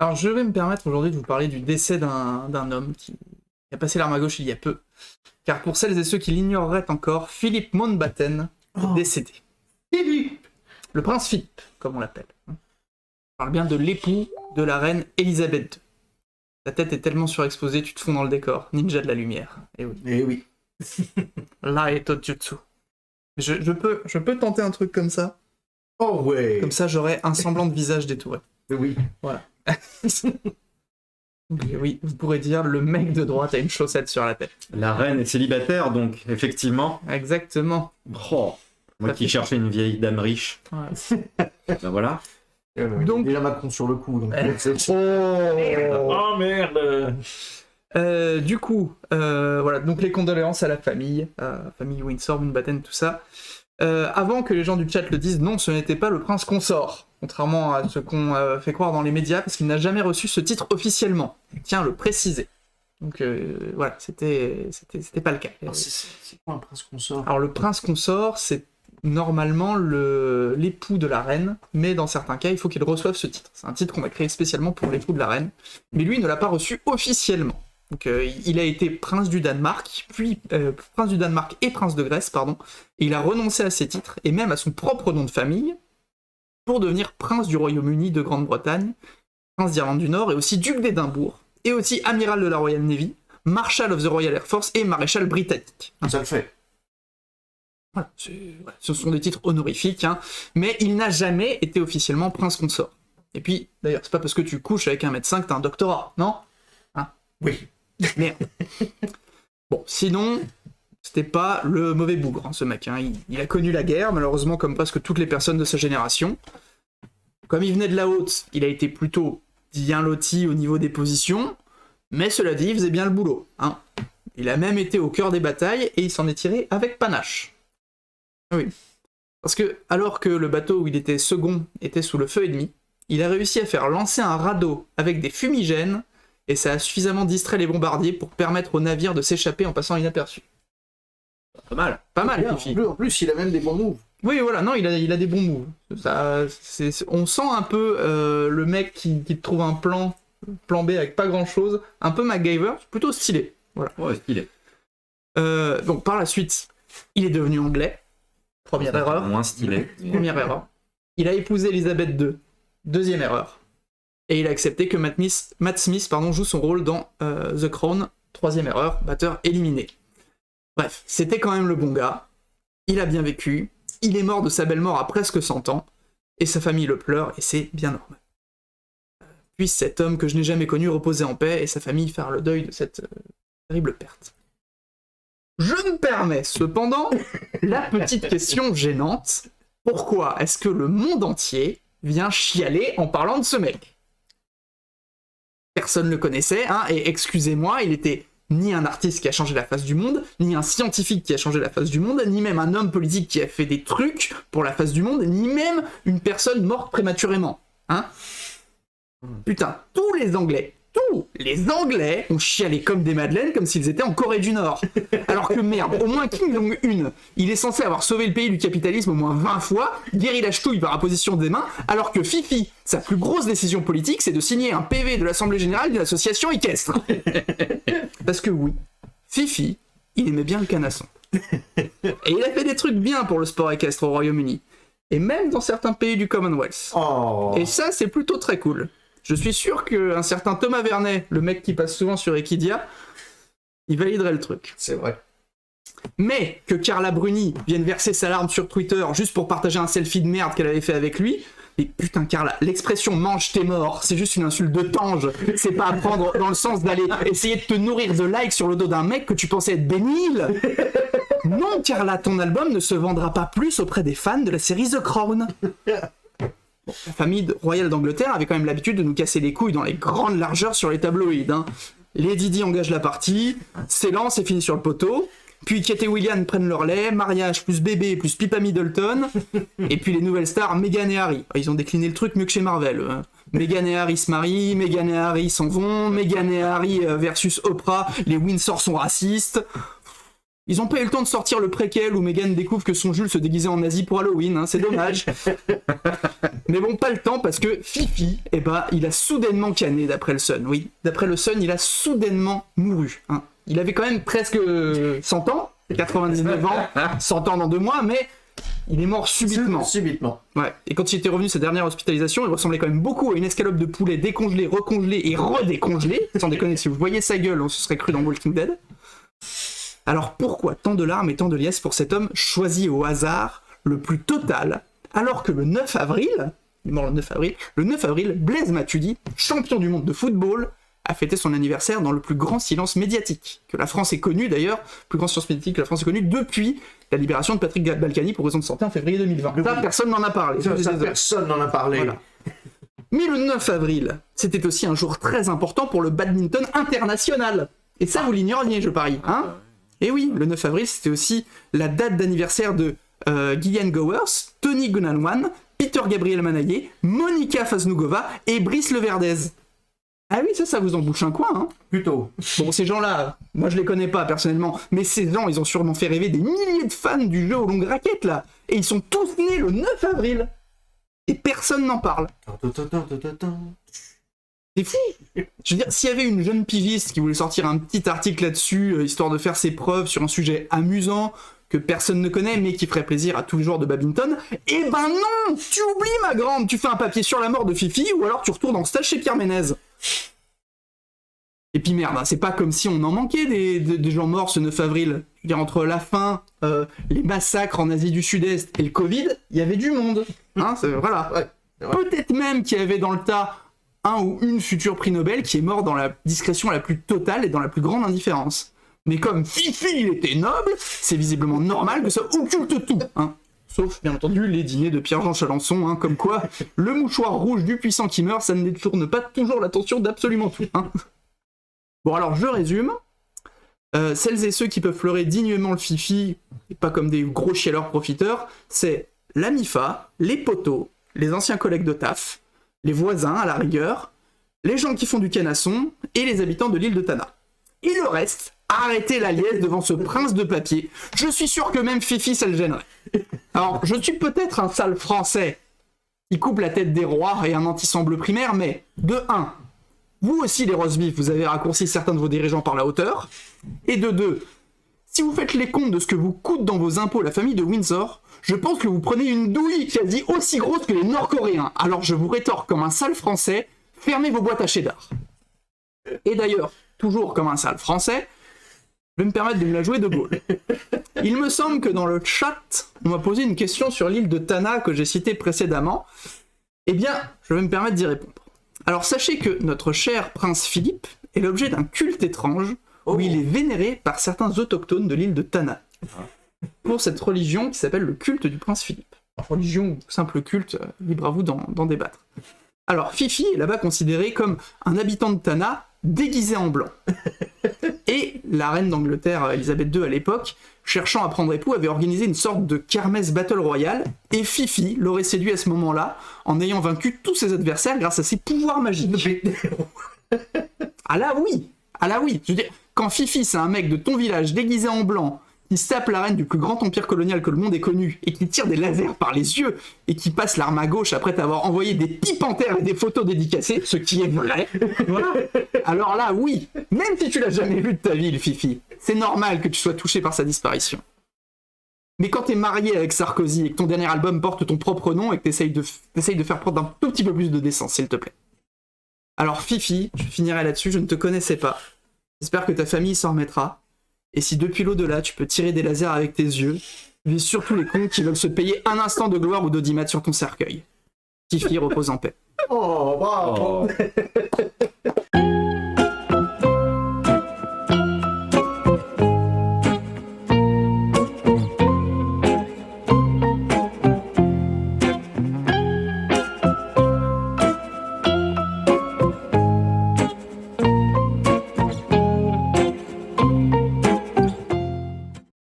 Alors, je vais me permettre aujourd'hui de vous parler du décès d'un homme qui a passé l'arme à gauche il y a peu. Car pour celles et ceux qui l'ignoreraient encore, Philippe Mountbatten est décédé. Philippe. Le prince Philippe, comme on l'appelle. On parle bien de l'époux de la reine Elisabeth II. Ta tête est tellement surexposée, tu te fonds dans le décor. Ninja de la lumière. Et oui. Eh oui. Là est Tojutsu. Je peux tenter un truc comme ça. Oh ouais. Comme ça, j'aurai un semblant de visage détouré. Oui. Voilà. Oui, vous pourrez dire, le mec de droite a une chaussette sur la tête. La reine est célibataire, donc, effectivement. Exactement. Oh, moi Ça qui fait cherchais une vieille dame riche. Ouais. Ben voilà. Donc- Déjà Macron sur le coup. Donc... Oh merde. Du coup, voilà, donc les condoléances à la famille Windsor, Mountbatten, tout ça. Avant que les gens du chat le disent, non, ce n'était pas le prince consort, contrairement à ce qu'on fait croire dans les médias, parce qu'il n'a jamais reçu ce titre officiellement. Je tiens à le préciser. Donc voilà, c'était pas le cas. Alors, c'est quoi un prince consort? Alors le prince consort, c'est normalement l'époux de la reine, mais dans certains cas, il faut qu'il reçoive ce titre. C'est un titre qu'on va créer spécialement pour l'époux de la reine, mais lui ne l'a pas reçu officiellement. Donc il a été prince du Danemark, puis prince du Danemark et prince de Grèce, pardon, et il a renoncé à ses titres, et même à son propre nom de famille, pour devenir prince du Royaume-Uni de Grande-Bretagne, prince d'Irlande du Nord, et aussi duc d'Édimbourg, et aussi amiral de la Royal Navy, Marshal of the Royal Air Force et maréchal britannique. Ça le fait. Voilà, ce sont des titres honorifiques, hein, mais il n'a jamais été officiellement prince consort. Et puis, d'ailleurs, c'est pas parce que tu couches avec un médecin que t'as un doctorat, non? Oui. Merde. Bon, sinon, c'était pas le mauvais bougre, hein, ce mec. Hein. Il a connu la guerre, malheureusement, comme presque toutes les personnes de sa génération. Comme il venait de la haute, il a été plutôt bien loti au niveau des positions, mais cela dit, il faisait bien le boulot. Hein. Il a même été au cœur des batailles, et il s'en est tiré avec panache. Oui. Parce que, alors que le bateau où il était second était sous le feu ennemi, il a réussi à faire lancer un radeau avec des fumigènes, et ça a suffisamment distrait les bombardiers pour permettre au navire de s'échapper en passant inaperçu. Pas mal. Pas mal, Bien, Fifi. en plus, il a même des bons moves. Oui, voilà, non, il a des bons moves. On sent un peu le mec qui te trouve un plan B avec pas grand-chose, un peu MacGyver, plutôt stylé. Voilà. Ouais, stylé. Donc par la suite, il est devenu anglais. Première erreur. Moins stylé. Première erreur. Il a épousé Elisabeth II. Deuxième erreur. Et il a accepté que Matt Smith joue son rôle dans The Crown. Troisième erreur, batteur éliminé. Bref, c'était quand même le bon gars. Il a bien vécu. Il est mort de sa belle mort à presque 100 ans. Et sa famille le pleure, et c'est bien normal. Puisse cet homme que je n'ai jamais connu reposer en paix, et sa famille faire le deuil de cette terrible perte. Je me permets cependant la petite question gênante. Pourquoi est-ce que le monde entier vient chialer en parlant de ce mec? Personne ne le connaissait, hein, et excusez-moi, il était ni un artiste qui a changé la face du monde, ni un scientifique qui a changé la face du monde, ni même un homme politique qui a fait des trucs pour la face du monde, ni même une personne morte prématurément. Hein? Putain, tous les Anglais ont chialé comme des madeleines, comme s'ils étaient en Corée du Nord. Alors que merde, au moins Kim Jong-un, il est censé avoir sauvé le pays du capitalisme au moins 20 fois, guéri la ch'touille par apposition des mains, alors que Fifi, sa plus grosse décision politique, c'est de signer un PV de l'Assemblée Générale d'une association équestre. Parce que oui, Fifi, il aimait bien le canasson. Et il a fait des trucs bien pour le sport équestre au Royaume-Uni. Et même dans certains pays du Commonwealth. Oh. Et ça, c'est plutôt très cool. Je suis sûr qu'un certain Thomas Vernet, le mec qui passe souvent sur Equidia, il validerait le truc. C'est vrai. Mais que Carla Bruni vienne verser sa larme sur Twitter juste pour partager un selfie de merde qu'elle avait fait avec lui, et putain Carla, l'expression mange tes morts, c'est juste une insulte de tange, c'est pas à prendre dans le sens d'aller essayer de te nourrir de likes sur le dos d'un mec que tu pensais être bénil. Non Carla, ton album ne se vendra pas plus auprès des fans de la série The Crown. La famille royale d'Angleterre avait quand même l'habitude de nous casser les couilles dans les grandes largeurs sur les tabloïds. Hein. Lady Di engage la partie, s'élance et finit sur le poteau, puis Kate et William prennent leur lait, mariage plus bébé plus Pippa Middleton, et puis les nouvelles stars Meghan et Harry. Ils ont décliné le truc mieux que chez Marvel. Hein. Meghan et Harry se marient, Meghan et Harry s'en vont, Meghan et Harry versus Oprah, les Windsor sont racistes. Ils ont pas eu le temps de sortir le préquel où Meghan découvre que son Jules se déguisait en nazi pour Halloween, hein, c'est dommage. Mais bon, pas le temps parce que Fifi, eh ben, il a soudainement cané d'après le Sun. Oui, d'après le Sun, il a soudainement mouru. Hein. Il avait quand même presque 100 ans, 99 ans, 100 ans dans 2 mois, mais il est mort subitement. Subitement. Ouais. Et quand il était revenu de sa dernière hospitalisation, il ressemblait quand même beaucoup à une escalope de poulet décongelée, recongelée et redécongelée. Sans déconner, si vous voyez sa gueule, on se serait cru dans Walking Dead. Alors pourquoi tant de larmes et tant de liesses pour cet homme choisi au hasard le plus total, alors que le 9 avril, il est mort le 9 avril, Blaise Matuidi, champion du monde de football, a fêté son anniversaire dans le plus grand silence médiatique que la France ait connu d'ailleurs, plus grand silence médiatique que la France ait connu depuis la libération de Patrick Balkany pour raison de santé en février 2020. Ça, personne n'en a parlé. Ça, personne n'en a parlé. Voilà. Mais le 9 avril, c'était aussi un jour très important pour le badminton international. Et ça, vous l'ignoriez, je parie. Hein ? Et oui, le 9 avril, c'était aussi la date d'anniversaire de Gillian Gowers, Tony Gunalwan, Peter Gabriel Manaillé, Monica Faznugova et Brice Leverdez. Ah oui, ça vous en bouche un coin, hein. Plutôt. Bon, ces gens-là, moi je les connais pas personnellement, mais ces gens, ils ont sûrement fait rêver des milliers de fans du jeu aux longues raquettes, là. Et ils sont tous nés le 9 avril. Et personne n'en parle. C'est fou. Je veux dire, s'il y avait une jeune pigiste qui voulait sortir un petit article là-dessus, histoire de faire ses preuves sur un sujet amusant, que personne ne connaît, mais qui ferait plaisir à tous les joueurs de badminton, eh ben non, tu oublies, ma grande, tu fais un papier sur la mort de Fifi, ou alors tu retournes en stage chez Pierre Ménez. Et puis merde, hein, c'est pas comme si on en manquait des gens morts ce 9 avril. Je veux dire, entre la faim, les massacres en Asie du Sud-Est et le Covid, il y avait du monde. Hein, voilà. Ouais. Peut-être même qu'il y avait dans le tas un ou une future prix Nobel qui est mort dans la discrétion la plus totale et dans la plus grande indifférence. Mais comme Fifi, il était noble, c'est visiblement normal que ça occulte tout, hein. Sauf, bien entendu, les dîners de Pierre-Jean Chalençon, hein, comme quoi le mouchoir rouge du puissant qui meurt, ça ne détourne pas toujours l'attention d'absolument tout, hein. Bon, alors, je résume. Celles et ceux qui peuvent fleurer dignement le Fifi, et pas comme des gros chialeurs profiteurs, c'est la MIFA, les poteaux, les anciens collègues de taf, les voisins, à la rigueur, les gens qui font du canasson, et les habitants de l'île de Tana. Et le reste, arrêtez la liesse devant ce prince de papier. Je suis sûr que même Fifi, ça le gênerait. Alors, je suis peut-être un sale français qui coupe la tête des rois et un anti-sang bleu primaire, mais de 1, vous aussi les rosebifs, vous avez raccourci certains de vos dirigeants par la hauteur, et de 2, si vous faites les comptes de ce que vous coûte dans vos impôts la famille de Windsor, je pense que vous prenez une douille quasi aussi grosse que les Nord-Coréens. Alors je vous rétorque comme un sale français, fermez vos boîtes à cheddar. Et d'ailleurs, toujours comme un sale français, je vais me permettre de me la jouer de Gaulle. Il me semble que dans le chat, on m'a posé une question sur l'île de Tana que j'ai citée précédemment. Eh bien, je vais me permettre d'y répondre. Alors sachez que notre cher prince Philippe est l'objet d'un culte étrange où il est vénéré par certains autochtones de l'île de Tana. Pour cette religion qui s'appelle le culte du prince Philippe. Religion ou simple culte, libre à vous d'en débattre. Alors Fifi est là-bas considéré comme un habitant de Tana déguisé en blanc. Et la reine d'Angleterre, Elisabeth II à l'époque, cherchant à prendre époux, avait organisé une sorte de kermesse battle royale, et Fifi l'aurait séduit à ce moment-là, en ayant vaincu tous ses adversaires grâce à ses pouvoirs magiques. Ah là oui. Je veux dire, quand Fifi c'est un mec de ton village déguisé en blanc, qui se tape la reine du plus grand empire colonial que le monde ait connu, et qui tire des lasers par les yeux, et qui passe l'arme à gauche après t'avoir envoyé des petits panthères et des photos dédicacées, ce qui est vrai, voilà. Alors là, oui, même si tu l'as jamais vu de ta vie, le Fifi, c'est normal que tu sois touché par sa disparition. Mais quand t'es marié avec Sarkozy, et que ton dernier album porte ton propre nom, et que t'essayes de faire preuve d'un tout petit peu plus de décence, s'il te plaît. Alors Fifi, je finirai là-dessus, je ne te connaissais pas. J'espère que ta famille s'en remettra. Et si depuis l'au-delà, tu peux tirer des lasers avec tes yeux, vise surtout les cons qui veulent se payer un instant de gloire ou d'audimat sur ton cercueil. Fifi repose en paix. Oh, bravo.